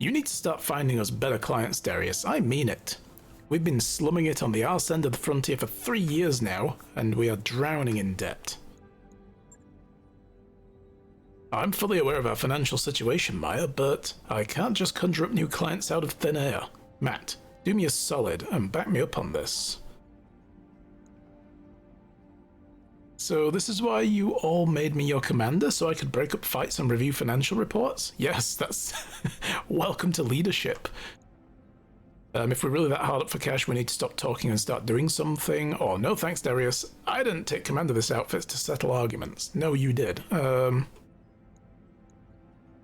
You need to start finding us better clients, Darius. I mean it. We've been slumming it on the arse end of the frontier for 3 years now, and we are drowning in debt. I'm fully aware of our financial situation, Maya, but I can't just conjure up new clients out of thin air. Matt, do me a solid and back me up on this. So this is why you all made me your commander, so I could break up fights and review financial reports? Yes, that's... welcome to leadership. If we're really that hard up for cash, we need to stop talking and start doing something. Or no thanks, Darius. I didn't take command of this outfit to settle arguments. No, you did.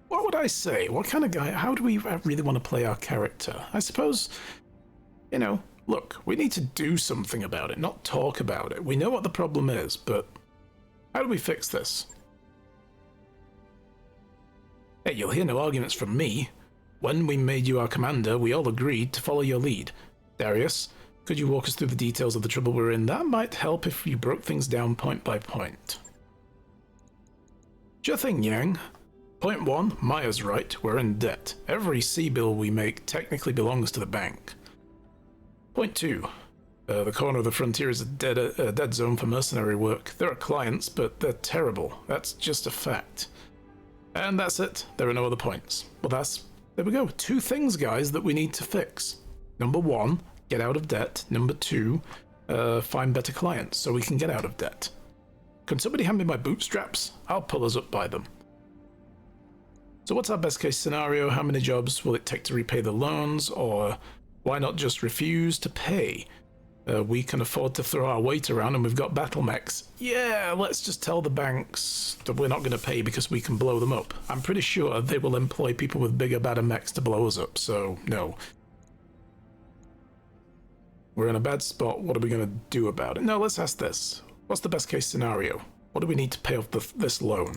What would I say? What kind of guy? How do we really want to play our character? I suppose, you know, look, we need to do something about it, not talk about it. We know what the problem is, but how do we fix this? Hey, you'll hear no arguments from me. When we made you our commander, we all agreed to follow your lead. Darius, could you walk us through the details of the trouble we're in? That might help if you broke things down point by point. Sure thing, Yang. Point 1, Maya's right, we're in debt. Every C-bill we make technically belongs to the bank. Point 2, the corner of the frontier is a dead zone for mercenary work. There are clients, but they're terrible. That's just a fact. And that's it. There are no other points. Well, there we go. 2 things, guys, that we need to fix. Number 1, get out of debt. Number 2, find better clients so we can get out of debt. Can somebody hand me my bootstraps? I'll pull us up by them. So what's our best case scenario? How many jobs will it take to repay the loans? Or why not just refuse to pay? We can afford to throw our weight around and we've got battle mechs. Yeah, let's just tell the banks that we're not going to pay because we can blow them up. I'm pretty sure they will employ people with bigger, badder mechs to blow us up, so no. We're in a bad spot. What are we going to do about it? No, let's ask this. What's the best case scenario? What do we need to pay off this loan?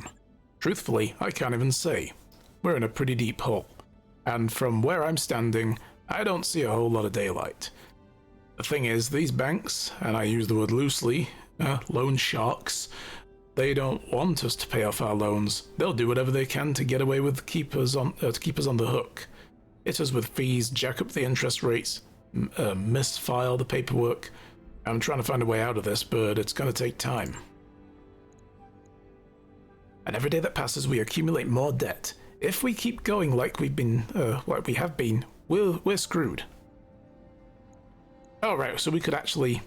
Truthfully, I can't even say. We're in a pretty deep hole. And from where I'm standing, I don't see a whole lot of daylight. The thing is, these banks, and I use the word loosely, loan sharks, they don't want us to pay off our loans. They'll do whatever they can to get away with to keep us on the hook. Hit us with fees, jack up the interest rates, misfile the paperwork. I'm trying to find a way out of this, but it's going to take time. And every day that passes, we accumulate more debt. If we keep going like we have been, we're screwed. Oh, right, so we could actually...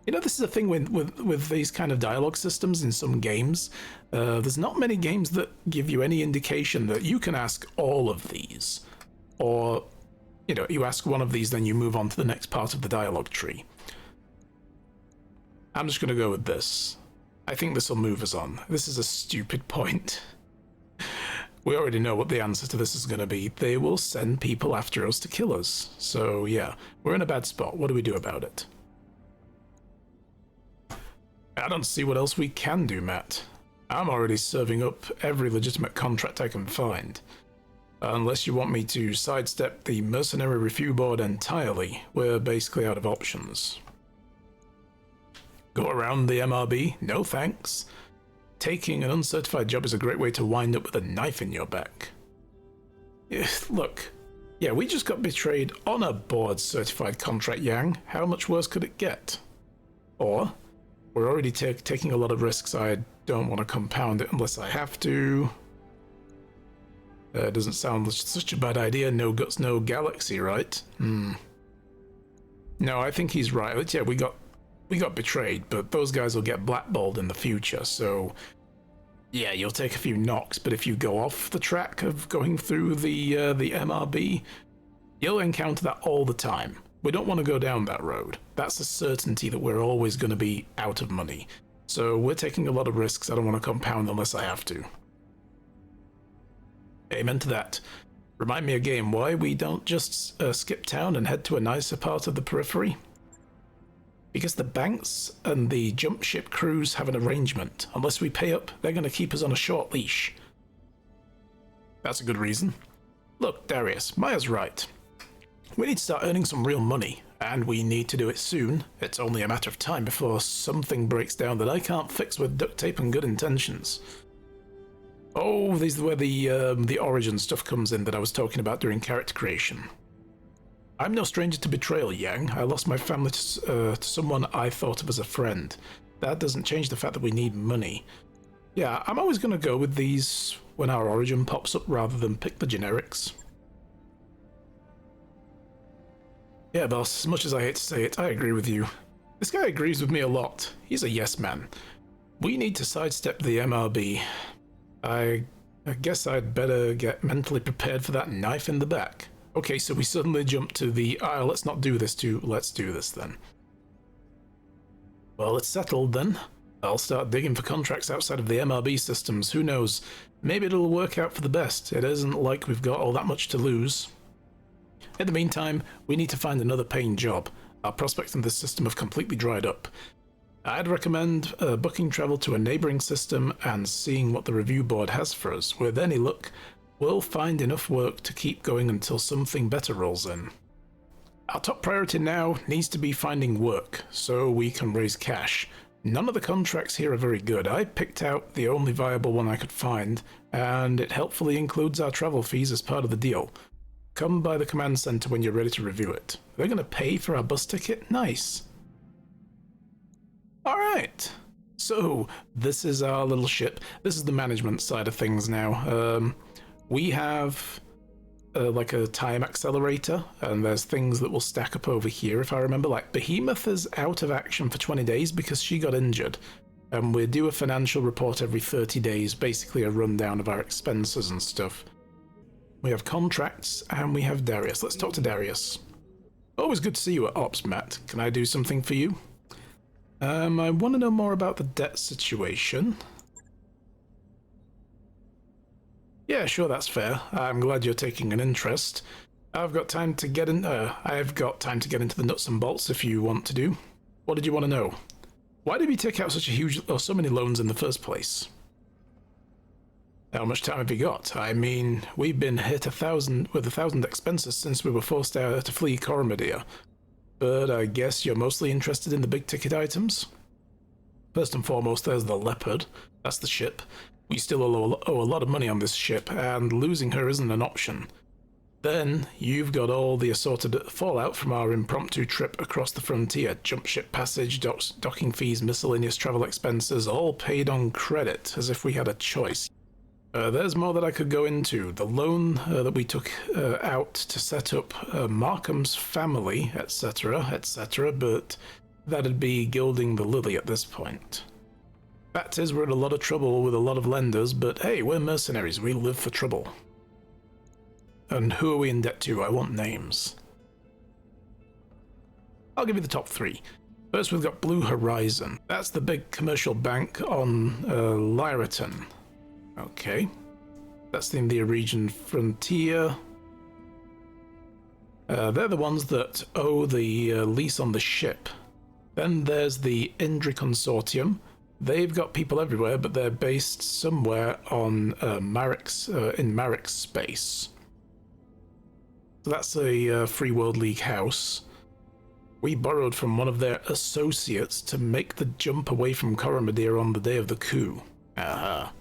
You know, this is a thing with these kind of dialogue systems in some games. There's not many games that give you any indication that you can ask all of these. Or, you know, you ask one of these, then you move on to the next part of the dialogue tree. I'm just going to go with this. I think this will move us on. This is a stupid point. We already know what the answer to this is going to be. They will send people after us to kill us. So yeah, we're in a bad spot. What do we do about it? I don't see what else we can do, Matt. I'm already serving up every legitimate contract I can find. Unless you want me to sidestep the mercenary review board entirely, we're basically out of options. Go around the MRB? No thanks. Taking an uncertified job is a great way to wind up with a knife in your back. Look, yeah, we just got betrayed on a board-certified contract, Yang. How much worse could it get? Or, we're already taking a lot of risks. I don't want to compound it unless I have to. Doesn't sound such a bad idea. No guts, no galaxy, right? No, I think he's right. Yeah, we got betrayed, but those guys will get blackballed in the future, so yeah, you'll take a few knocks, but if you go off the track of going through the MRB, you'll encounter that all the time. We don't want to go down that road. That's a certainty that we're always going to be out of money. So we're taking a lot of risks. I don't want to compound unless I have to. Amen to that. Remind me again why we don't just skip town and head to a nicer part of the periphery? Because the banks and the jump ship crews have an arrangement. Unless we pay up, they're going to keep us on a short leash. That's a good reason. Look, Darius, Maya's right. We need to start earning some real money, and we need to do it soon. It's only a matter of time before something breaks down that I can't fix with duct tape and good intentions. Oh, these are where the origin stuff comes in that I was talking about during character creation. I'm no stranger to betrayal, Yang. I lost my family to someone I thought of as a friend. That doesn't change the fact that we need money. Yeah, I'm always going to go with these when our origin pops up rather than pick the generics. Yeah, boss, as much as I hate to say it, I agree with you. This guy agrees with me a lot. He's a yes man. We need to sidestep the MRB. I guess I'd better get mentally prepared for that knife in the back. Okay, so we suddenly jump to the, let's not do this to, let's do this then. Well, it's settled then. I'll start digging for contracts outside of the MRB systems. Who knows? Maybe it'll work out for the best. It isn't like we've got all that much to lose. In the meantime, we need to find another paying job. Our prospects in this system have completely dried up. I'd recommend booking travel to a neighbouring system and seeing what the review board has for us. With any luck, we'll find enough work to keep going until something better rolls in. Our top priority now needs to be finding work, so we can raise cash. None of the contracts here are very good. I picked out the only viable one I could find, and it helpfully includes our travel fees as part of the deal. Come by the command center when you're ready to review it. They're going to pay for our bus ticket? Nice. Alright, so this is our little ship. This is the management side of things now. We have like a time accelerator, and there's things that will stack up over here if I remember. Like Behemoth is out of action for 20 days because she got injured. And we do a financial report every 30 days, basically a rundown of our expenses and stuff. We have contracts, and we have Darius. Let's talk to Darius. Always good to see you at Ops, Matt. Can I do something for you? I want to know more about the debt situation. Yeah, sure, that's fair. I'm glad you're taking an interest. I've got time to get into the nuts and bolts if you want to do. What did you want to know? Why did we take out so many loans in the first place? How much time have you got? I mean, we've been hit with 1,000 expenses since we were forced to flee Coromedia. But I guess you're mostly interested in the big ticket items? First and foremost, there's the Leopard. That's the ship. We still owe a lot of money on this ship, and losing her isn't an option. Then, you've got all the assorted fallout from our impromptu trip across the frontier. Jump ship passage, docking fees, miscellaneous travel expenses, all paid on credit, as if we had a choice. There's more that I could go into. The loan that we took out to set up Markham's family, etc., etc., but that'd be gilding the lily at this point. Fact is, we're in a lot of trouble with a lot of lenders, but hey, we're mercenaries. We live for trouble. And who are we in debt to? I want names. I'll give you the top three. First, we've got Blue Horizon. That's the big commercial bank on Lyraton. Okay. That's in the region frontier. They're the ones that owe the lease on the ship. Then there's the Indri Consortium. They've got people everywhere, but they're based somewhere on in Marik's space. So that's a Free World League house. We borrowed from one of their associates to make the jump away from Coromedia on the day of the coup. Aha.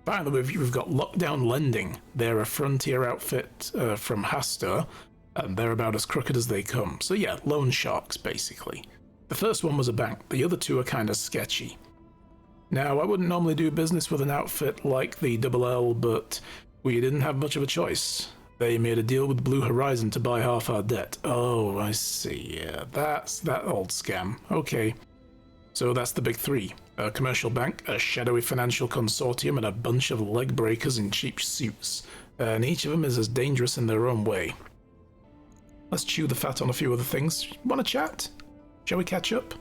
Finally, we've got Lockdown Lending. They're a frontier outfit from Hastur, and they're about as crooked as they come. So yeah, loan sharks, basically. The first one was a bank, the other two are kind of sketchy. Now, I wouldn't normally do business with an outfit like the Double L, but we didn't have much of a choice. They made a deal with Blue Horizon to buy half our debt. Oh, I see, yeah, that's that old scam. Okay. So that's the big three. A commercial bank, a shadowy financial consortium, and a bunch of leg breakers in cheap suits. And each of them is as dangerous in their own way. Let's chew the fat on a few other things. Want to chat? Shall we catch up?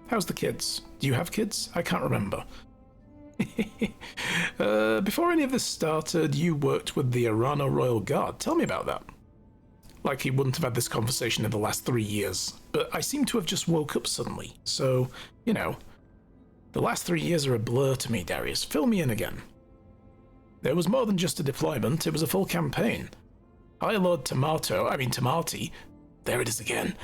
How's the kids? Do you have kids? I can't remember. Before any of this started, you worked with the Arano Royal Guard. Tell me about that. Like he wouldn't have had this conversation in the last 3 years. But I seem to have just woke up suddenly. So, you know, the last 3 years are a blur to me, Darius. Fill me in again. There was more than just a deployment, it was a full campaign. High Lord Tamati, there it is again,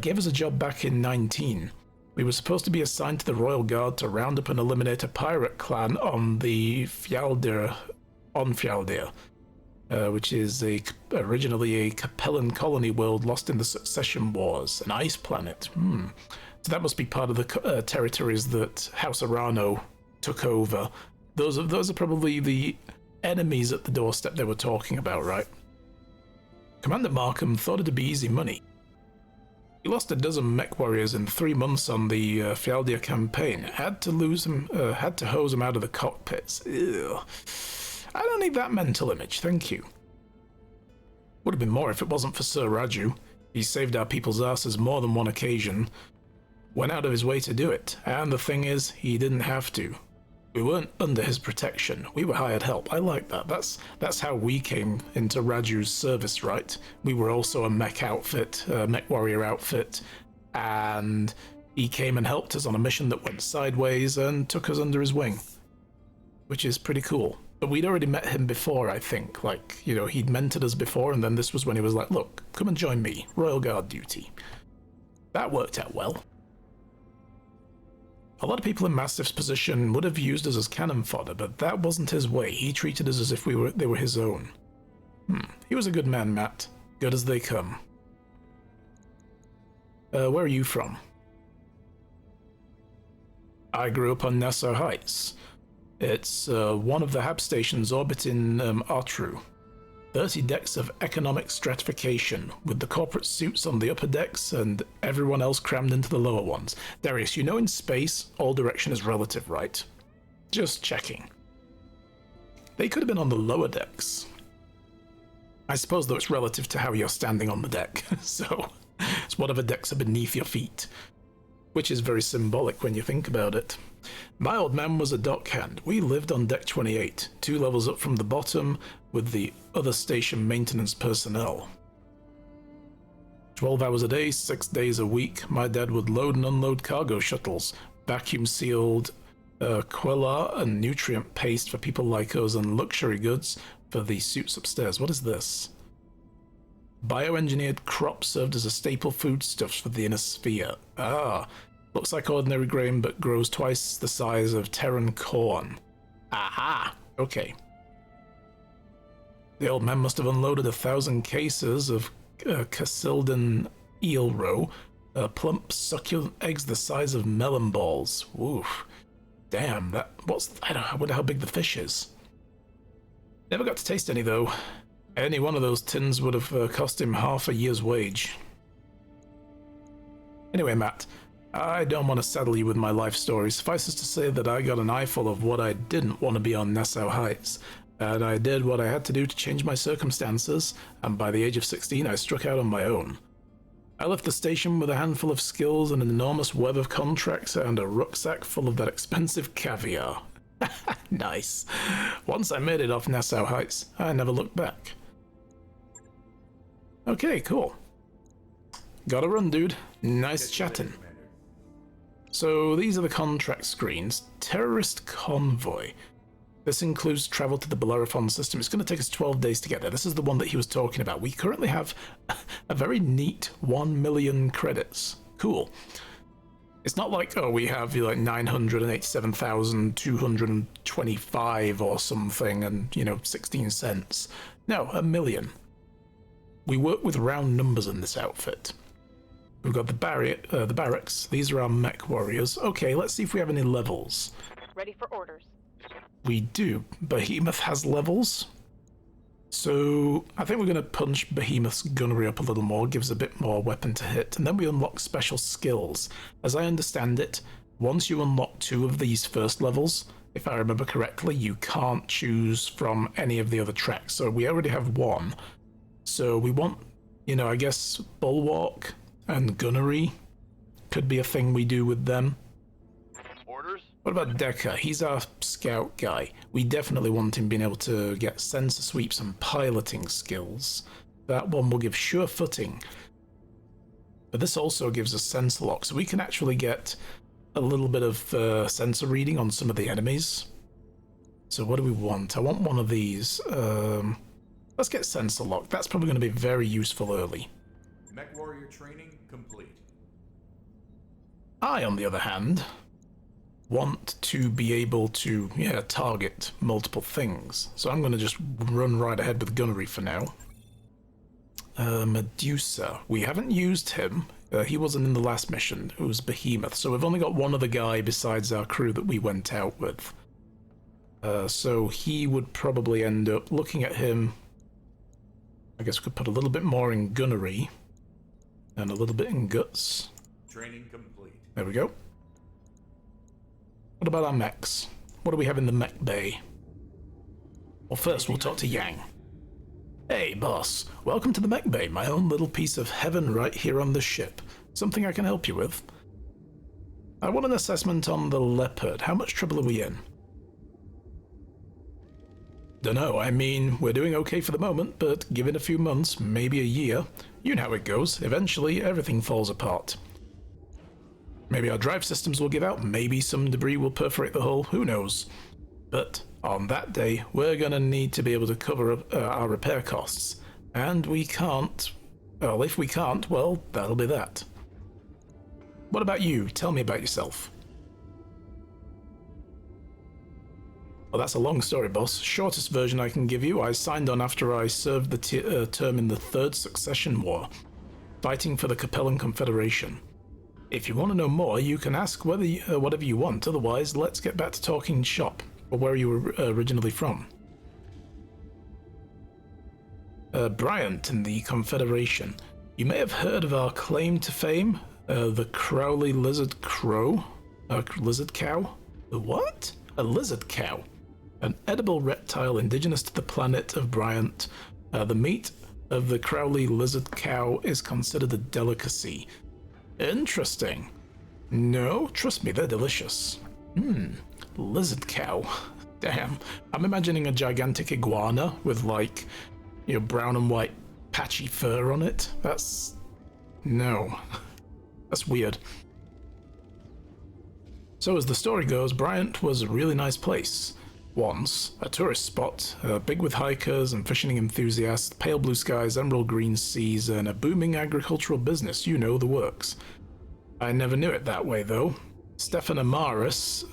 gave us a job back in 19. We were supposed to be assigned to the Royal Guard to round up and eliminate a pirate clan on the Fjaldir, which is originally a Capellan colony world lost in the Succession Wars, an ice planet. So that must be part of the territories that House Arano took over. Those are probably the enemies at the doorstep they were talking about, right? Commander Markham thought it'd be easy money. He lost a dozen mech warriors in 3 months on the Fjaldir campaign. Had to hose them out of the cockpits. Ew. I don't need that mental image, thank you. Would have been more if it wasn't for Sir Raju. He saved our people's asses more than one occasion. Went out of his way to do it, and the thing is, he didn't have to. We weren't under his protection. We were hired help. I like that. That's how we came into Raju's service, right? We were also a mech outfit, a mech warrior outfit, and he came and helped us on a mission that went sideways and took us under his wing, which is pretty cool. But we'd already met him before, I think. Like, you know, he'd mentored us before, and then this was when he was like, look, come and join me. Royal Guard duty. That worked out well. A lot of people in Mastiff's position would have used us as cannon fodder, but that wasn't his way. He treated us as if they were his own. He was a good man, Matt. Good as they come. Where are you from? I grew up on Nassau Heights. It's one of the hab stations orbiting Artru. 30 decks of economic stratification, with the corporate suits on the upper decks and everyone else crammed into the lower ones. Darius, you know in space, all direction is relative, right? Just checking. They could have been on the lower decks. I suppose though it's relative to how you're standing on the deck, so it's whatever decks are beneath your feet. Which is very symbolic when you think about it. My old man was a dockhand. We lived on deck 28, 2 levels up from the bottom, with the other station maintenance personnel. 12 hours a day, 6 days a week, my dad would load and unload cargo shuttles, vacuum-sealed quellar and nutrient paste for people like us, and luxury goods for the suits upstairs. What is this? Bioengineered crops served as a staple foodstuffs for the inner sphere. Ah, looks like ordinary grain but grows twice the size of Terran corn. Aha! Okay. The old man must have unloaded 1,000 cases of Cassildan eel roe, plump, succulent eggs the size of melon balls. Oof. Damn, I wonder how big the fish is. Never got to taste any though. Any one of those tins would have cost him half a year's wage. Anyway, Matt, I don't want to saddle you with my life story. Suffice it to say that I got an eyeful of what I didn't want to be on Nassau Heights, and I did what I had to do to change my circumstances, and by the age of 16 I struck out on my own. I left the station with a handful of skills and an enormous web of contracts and a rucksack full of that expensive caviar. Nice. Once I made it off Nassau Heights, I never looked back. Okay, cool. Gotta run, dude. Nice chatting. So these are the contract screens. Terrorist convoy. This includes travel to the Bellerophon system. It's going to take us 12 days to get there. This is the one that he was talking about. We currently have a very neat 1 million credits. Cool. It's not like, oh, we have like 987,225 or something and, 16 cents. No, 1 million. We work with round numbers in this outfit. We've got the barracks. These are our mech warriors. Okay, let's see if we have any levels. Ready for orders. We do. Behemoth has levels. So I think we're going to punch Behemoth's gunnery up a little more, gives a bit more weapon to hit, and then we unlock special skills. As I understand it, once you unlock 2 of these first levels, if I remember correctly, you can't choose from any of the other tracks. So we already have 1. So we want, I guess Bulwark and Gunnery could be a thing we do with them. Orders? What about Decker? He's our scout guy. We definitely want him being able to get sensor sweeps and piloting skills. That one will give sure footing. But this also gives us sensor lock, so we can actually get a little bit of sensor reading on some of the enemies. So what do we want? I want one of these. Let's get sensor lock. That's probably going to be very useful early. Mech warrior training complete. I, on the other hand, want to be able to, target multiple things. So I'm going to just run right ahead with gunnery for now. Medusa. We haven't used him. He wasn't in the last mission. It was Behemoth. So we've only got one other guy besides our crew that we went out with. So he would probably end up looking at him. I guess we could put a little bit more in gunnery and a little bit in guts. Training complete. There we go. What about our mechs? What do we have in the mech bay? Well, first we'll talk to Yang. Hey, boss. Welcome to the mech bay, my own little piece of heaven right here on the ship. Something I can help you with? I want an assessment on the Leopard. How much trouble are we in? Dunno, I mean, we're doing okay for the moment, but given a few months, maybe a year, you know how it goes. Eventually, everything falls apart. Maybe our drive systems will give out, maybe some debris will perforate the hull, who knows. But on that day, we're gonna need to be able to cover our repair costs. And we can't... Well, if we can't, well, that'll be that. What about you? Tell me about yourself. Well, that's a long story, boss. Shortest version I can give you. I signed on after I served the term in the Third Succession War, fighting for the Capellan Confederation. If you want to know more, you can ask whatever you want. Otherwise, let's get back to talking shop. Or where you were originally from. Bryant in the Confederation. You may have heard of our claim to fame, the Crowley Lizard Crow? Lizard Cow? The what? A lizard cow. An edible reptile indigenous to the planet of Bryant. The meat of the Crowley Lizard Cow is considered a delicacy. Interesting. No, trust me, they're delicious. Lizard cow. Damn. I'm imagining a gigantic iguana with, like, brown and white patchy fur on it. That's... no. That's weird. So as the story goes, Bryant was a really nice place. Once, a tourist spot, big with hikers and fishing enthusiasts, pale blue skies, emerald green seas, and a booming agricultural business, you know the works. I never knew it that way, though. Stefan Amaris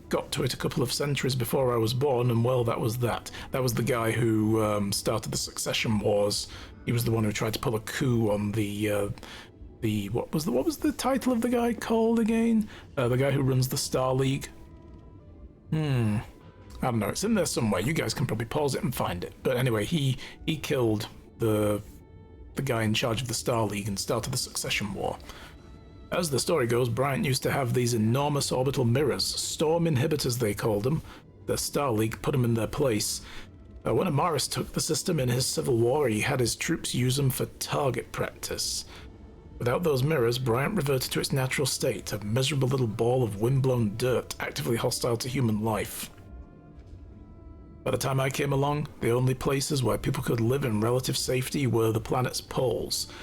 got to it a couple of centuries before I was born, and well, that was that. That was the guy who started the Succession Wars. He was the one who tried to pull a coup on the what was the title of the guy called again? The guy who runs the Star League. I don't know. It's in there somewhere. You guys can probably pause it and find it. But anyway, he killed the guy in charge of the Star League and started the Succession War. As the story goes, Bryant used to have these enormous orbital mirrors, storm inhibitors they called them. The Star League put them in their place. When Amaris took the system in his civil war, he had his troops use them for target practice. Without those mirrors, Bryant reverted to its natural state, a miserable little ball of windblown dirt, actively hostile to human life. By the time I came along, the only places where people could live in relative safety were the planet's poles.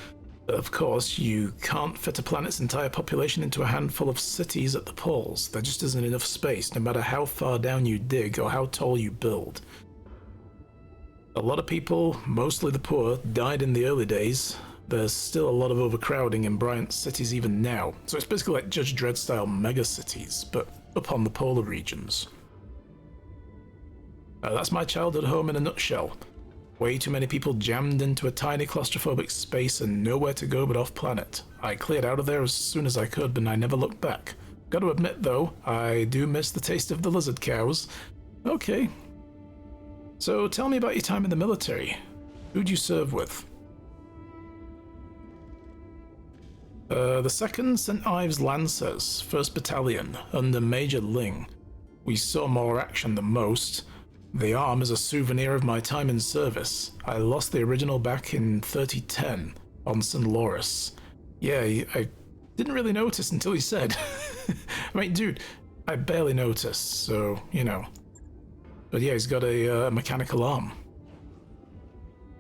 Of course, you can't fit a planet's entire population into a handful of cities at the poles. There just isn't enough space, no matter how far down you dig or how tall you build. A lot of people, mostly the poor, died in the early days. There's still a lot of overcrowding in Bryant cities even now, so it's basically like Judge Dredd-style megacities, but up on the polar regions. That's my childhood home in a nutshell. Way too many people jammed into a tiny claustrophobic space and nowhere to go but off-planet. I cleared out of there as soon as I could, but I never looked back. Gotta admit, though, I do miss the taste of the lizard cows. Okay. So tell me about your time in the military. Who'd you serve with? The 2nd St. Ives Lancers, 1st Battalion, under Major Ling. We saw more action than most. The arm is a souvenir of my time in service. I lost the original back in 3010 on St. Loris. Yeah, I didn't really notice until he said. I mean, dude, I barely noticed, so, you know. But yeah, he's got a mechanical arm.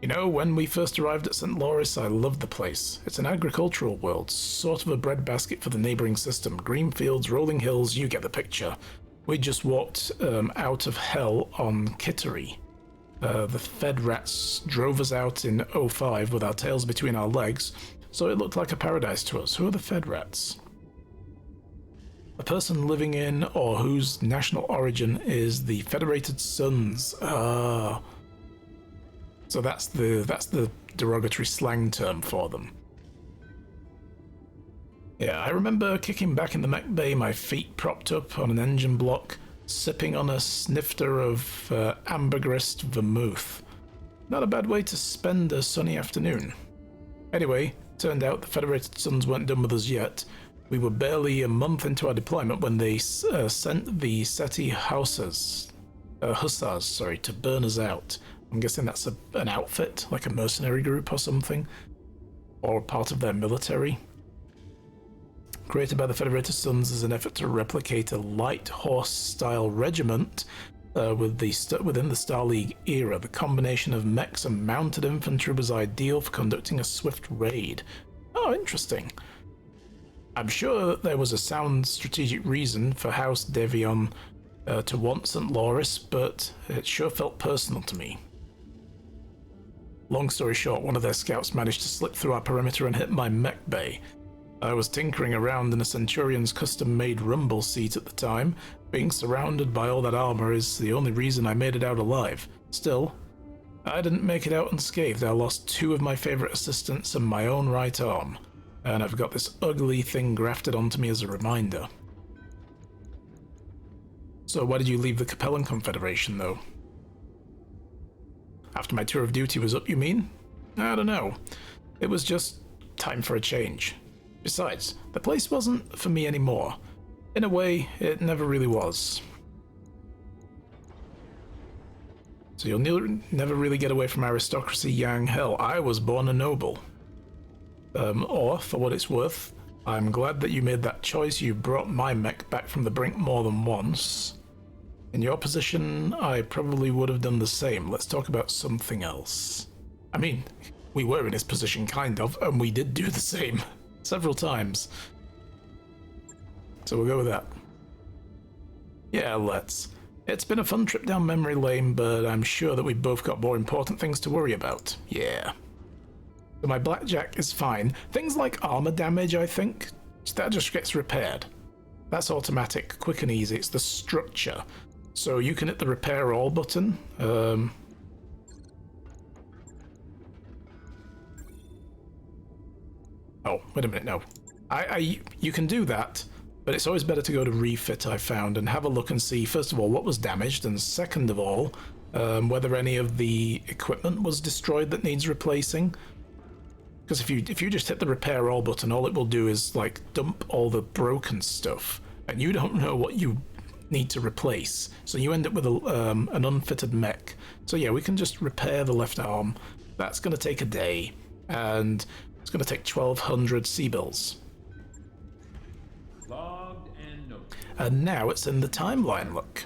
You know, when we first arrived at St. Loris, I loved the place. It's an agricultural world, sort of a breadbasket for the neighboring system. Green fields, rolling hills, you get the picture. We just walked out of hell on Kittery. The Fed rats drove us out in '05 with our tails between our legs, so it looked like a paradise to us. Who are the Fed rats? A person living in or whose national origin is the Federated Sons. Ah. So that's the derogatory slang term for them. Yeah, I remember kicking back in the mech bay, my feet propped up on an engine block, sipping on a snifter of ambergris vermouth. Not a bad way to spend a sunny afternoon. Anyway, turned out the Federated Sons weren't done with us yet. We were barely a month into our deployment when they sent the SETI Hussars, to burn us out. I'm guessing that's an outfit, like a mercenary group or something, or part of their military. Created by the Federated Sons as an effort to replicate a light horse-style regiment within the Star League era. The combination of mechs and mounted infantry was ideal for conducting a swift raid. Oh, interesting. I'm sure that there was a sound strategic reason for House Devion to want St. Loris, but it sure felt personal to me. Long story short, one of their scouts managed to slip through our perimeter and hit my mech bay. I was tinkering around in a Centurion's custom-made rumble seat at the time. Being surrounded by all that armor is the only reason I made it out alive. Still, I didn't make it out unscathed. I lost 2 of my favorite assistants and my own right arm, and I've got this ugly thing grafted onto me as a reminder. So why did you leave the Capellan Confederation, though? After my tour of duty was up, you mean? I don't know. It was just time for a change. Besides, the place wasn't for me anymore. In a way, it never really was. So you'll never really get away from aristocracy, Yang. Hell, I was born a noble. Or, for what it's worth, I'm glad that you made that choice. You brought my mech back from the brink more than once. In your position, I probably would have done the same. Let's talk about something else. I mean, we were in his position, kind of, and we did do the same. Several times. So we'll go with that. Yeah, let's. It's been a fun trip down memory lane, but I'm sure that we've both got more important things to worry about. Yeah. So my blackjack is fine. Things like armor damage, I think, that just gets repaired. That's automatic, quick and easy. It's the structure. So you can hit the repair all button. Oh, wait a minute, no. You can do that, but it's always better to go to refit, I found, and have a look and see, first of all, what was damaged, and second of all, whether any of the equipment was destroyed that needs replacing. Because if you just hit the repair all button, all it will do is, like, dump all the broken stuff, and you don't know what you need to replace. So you end up with an unfitted mech. So yeah, we can just repair the left arm. That's going to take a day, and it's going to take 1,200 C-bills. Logged and noted. And now it's in the timeline, look.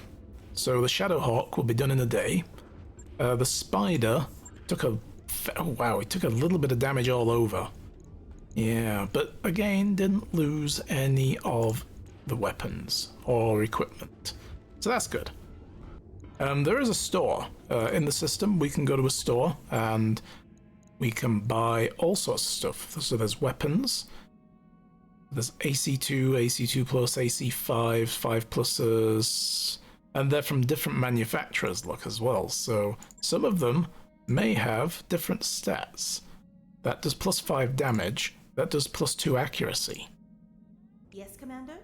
So the Shadowhawk will be done in a day. The Spider took a... Oh wow, he took a little bit of damage all over. Yeah, but again, didn't lose any of the weapons or equipment. So that's good. There is a store in the system. We can go to a store and we can buy all sorts of stuff. So there's weapons. There's AC2, AC2 plus, AC5, 5 pluses, and they're from different manufacturers, look, as well. So some of them may have different stats. That does +5 damage. That does +2 accuracy. Yes, Commander?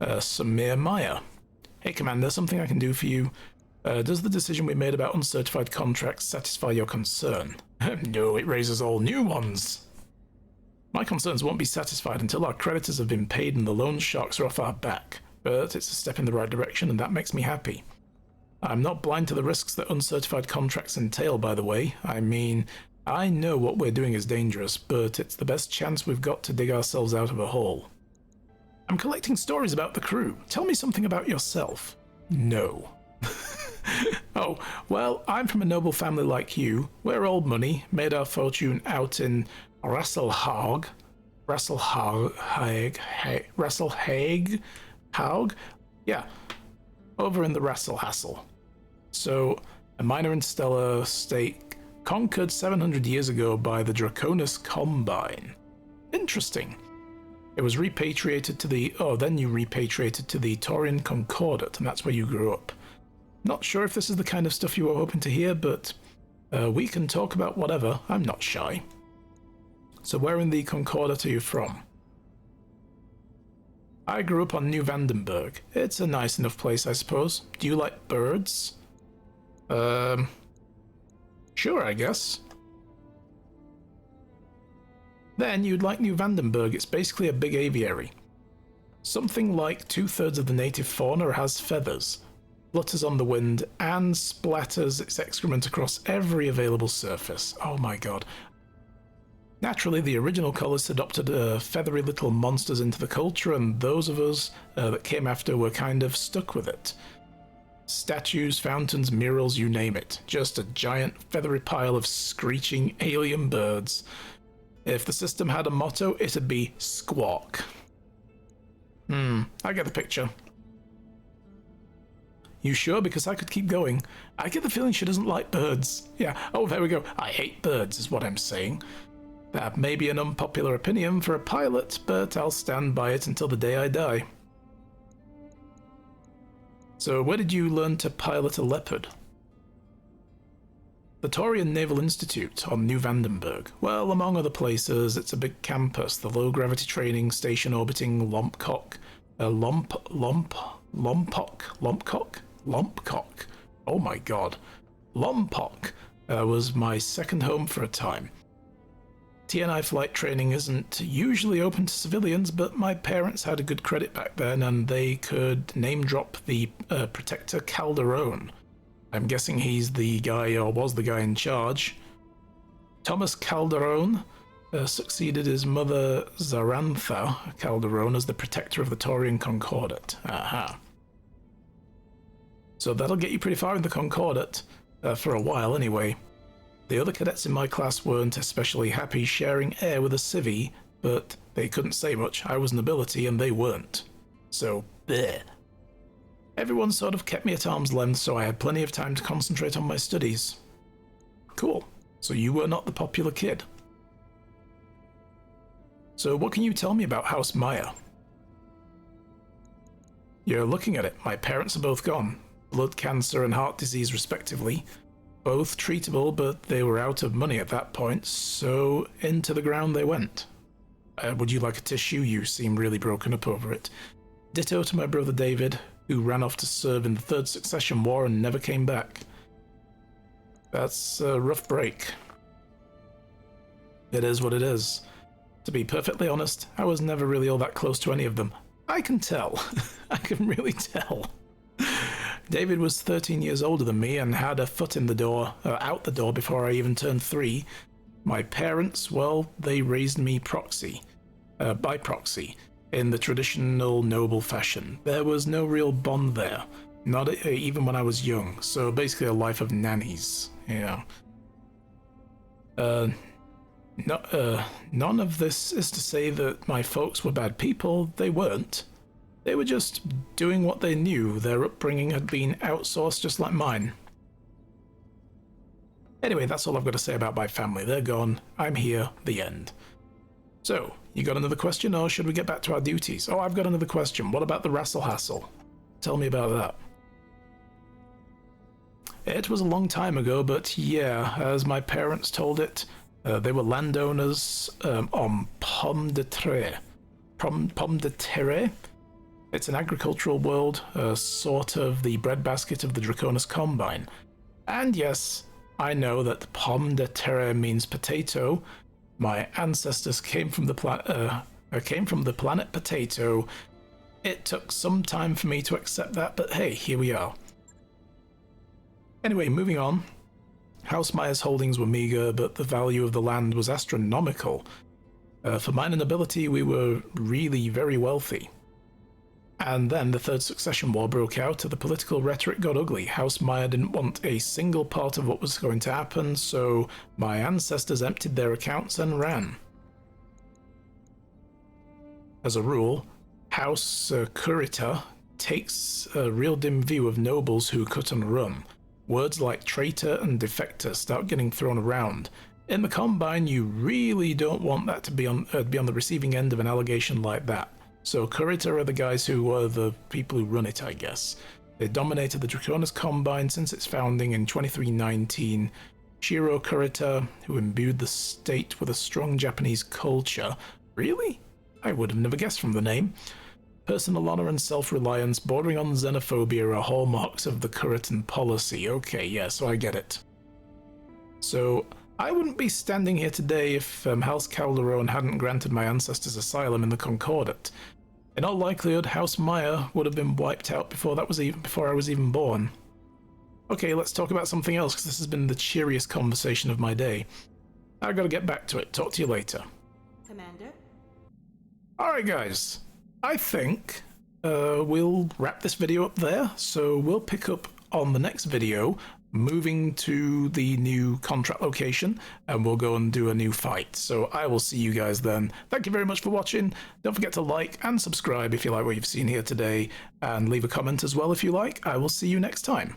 Samir Maya. Hey, Commander, something I can do for you. Does the decision we made about uncertified contracts satisfy your concern? No, it raises all new ones. My concerns won't be satisfied until our creditors have been paid and the loan sharks are off our back. But it's a step in the right direction, and that makes me happy. I'm not blind to the risks that uncertified contracts entail, by the way. I mean, I know what we're doing is dangerous, but it's the best chance we've got to dig ourselves out of a hole. I'm collecting stories about the crew. Tell me something about yourself. No. Oh, well, I'm from a noble family like you. We're old money, made our fortune out in Rasselhaug. Haug? Yeah, over in the Rasselhassel. So, a minor interstellar state conquered 700 years ago by the Draconis Combine. Interesting. It was repatriated to the... Oh, then you repatriated to the Taurian Concordat, and that's where you grew up. Not sure if this is the kind of stuff you were hoping to hear, but we can talk about whatever. I'm not shy. So where in the Concordat are you from? I grew up on New Vandenberg. It's a nice enough place, I suppose. Do you like birds? Sure, I guess. Then you'd like New Vandenberg. It's basically a big aviary. Something like 2/3 of the native fauna has feathers, flutters on the wind, and splatters its excrement across every available surface. Oh my god. Naturally, the original colonists adopted feathery little monsters into the culture, and those of us that came after were kind of stuck with it. Statues, fountains, murals, you name it. Just a giant feathery pile of screeching alien birds. If the system had a motto, it'd be squawk. I get the picture. You sure? Because I could keep going. I get the feeling she doesn't like birds. Yeah, oh, there we go. I hate birds, is what I'm saying. That may be an unpopular opinion for a pilot, but I'll stand by it until the day I die. So, where did you learn to pilot a Leopard? The Taurian Naval Institute on New Vandenberg. Well, among other places, it's a big campus, the low-gravity training station orbiting Lompcock. Lompcock. Oh my god. Lompoc was my second home for a time. TNI flight training isn't usually open to civilians, but my parents had a good credit back then, and they could name-drop the Protector Calderon. I'm guessing he's the guy, or was the guy in charge. Thomas Calderon succeeded his mother Zarantha Calderon as the protector of the Taurian Concordat. Aha. So that'll get you pretty far in the Concordat, for a while anyway. The other cadets in my class weren't especially happy sharing air with a civvy, but they couldn't say much. I was nobility and they weren't. So, bleh. Everyone sort of kept me at arm's length, so I had plenty of time to concentrate on my studies. Cool. So you were not the popular kid. So what can you tell me about House Maya? You're looking at it. My parents are both gone. Blood cancer and heart disease respectively. Both treatable, but they were out of money at that point, so into the ground they went. Would you like a tissue? You seem really broken up over it. Ditto to my brother David, who ran off to serve in the Third Succession War and never came back. That's a rough break. It is what it is. To be perfectly honest, I was never really all that close to any of them. I can tell. I can really tell. David was 13 years older than me and had a foot in the door, out the door before I even turned 3. My parents, well, they raised me by proxy, in the traditional noble fashion. There was no real bond there, not even when I was young, so basically a life of nannies, yeah. None of this is to say that my folks were bad people. They weren't. They were just doing what they knew. Their upbringing had been outsourced just like mine. Anyway, that's all I've got to say about my family. They're gone. I'm here. The end. So, you got another question, or should we get back to our duties? Oh, I've got another question. What about the Rassle Hassle? Tell me about that. It was a long time ago, but yeah, as my parents told it, they were landowners on Pomme de Terre. Pomme de Terre? It's an agricultural world, sort of the breadbasket of the Draconis Combine. And yes, I know that Pomme de Terre means potato. My ancestors came from the planet Potato. It took some time for me to accept that, but hey, here we are. Anyway, moving on. House Maya's holdings were meager, but the value of the land was astronomical. For minor nobility, we were really very wealthy. And then the Third Succession War broke out, and the political rhetoric got ugly. House Maya didn't want a single part of what was going to happen, so my ancestors emptied their accounts and ran. As a rule, House Kurita takes a real dim view of nobles who cut and run. Words like traitor and defector start getting thrown around. In the Combine, you really don't want that to be on the receiving end of an allegation like that. So Kurita are the guys who are the people who run it, I guess. They dominated the Draconis Combine since its founding in 2319. Shiro Kurita, who imbued the state with a strong Japanese culture. Really? I would have never guessed from the name. Personal honor and self-reliance bordering on xenophobia are hallmarks of the Kuritan policy. Okay, yeah, so I get it. So, I wouldn't be standing here today if House Calderon hadn't granted my ancestors asylum in the Concordat. In all likelihood, House Maya would have been wiped out before I was even born. Okay, let's talk about something else, because this has been the cheeriest conversation of my day. I gotta get back to it. Talk to you later. Commander? Alright guys, I think we'll wrap this video up there, so we'll pick up on the next video, moving to the new contract location, and we'll go and do a new fight. So I will see you guys then. Thank you very much for watching. Don't forget to like and subscribe if you like what you've seen here today, and leave a comment as well if you like. I will see you next time.